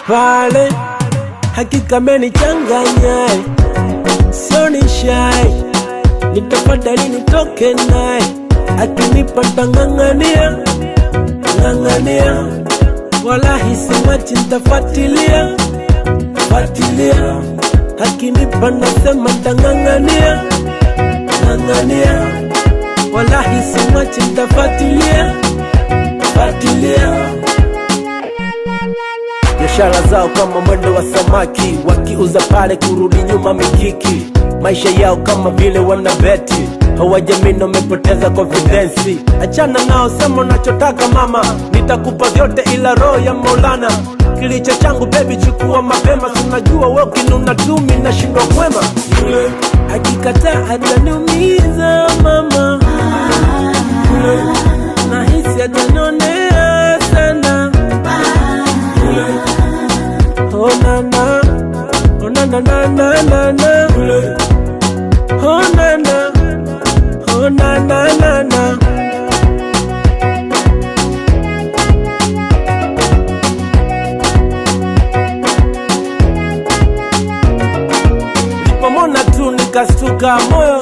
pale, hakika menichanganya, sioni shy, nitafadhali nitoke naye, akinipa tangangania, ngangania, wala hisimwachi nitafuatilia, fuatilia, akinipa nasema tangangania, ngangania, wala hisimwachi nitafuatilia, fuatilia. Biashara zao kama mwendo wa samaki, wakiuza pale kurudi nyuma mikiki. Maisha yao kama vile wanabeti, hawajamini wamepoteza confidence. Achana nao, sema unachotaka mama, nitakupa vyote ila roho ya Maulana. Kilicho changu baby chukua mapema, unajua wewe kinuna tumi na shindwa kwema. Yule akikataa ataniumiza mama, yule nahisi atanionea sana. Oh na na, oh na na na na na na, oh na na, oh na na na na. Nilipomwona tu nikastuka moyo,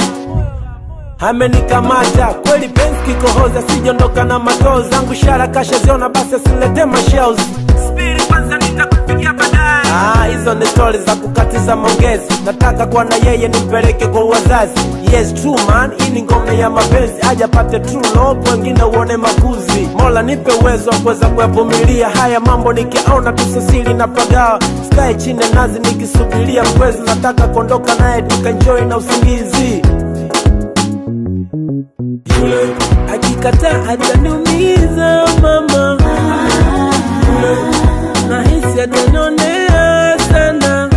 amenikamata kweli penzi kikohoza, sijondoka na matoo zangu, shara kasha ziona basi asilete mashells. Spirit kwanza nitakupigia baadaye. Hizo ni stories za kukatiza maongezi, nataka kwa na yeye nimpeleke kwa wazazi. Yes true man, hii ni ngome ya mapenzi, aja pate true love, wengine uone makuzi. Mola nipe uwezo wa kuweza kuyavumilia haya mambo, nikiona tusasili na pagawa. Sky chini nazi nikisubiria mkwezi, nataka kuondoka naye tukaenjoy na usingizi. Yule akikataa ataniumiza mama, yule nahisi atanionea sana.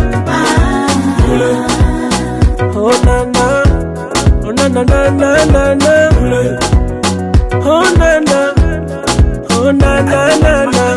Yule oh na na, oh na na na na na na, oh na na, oh na na na na.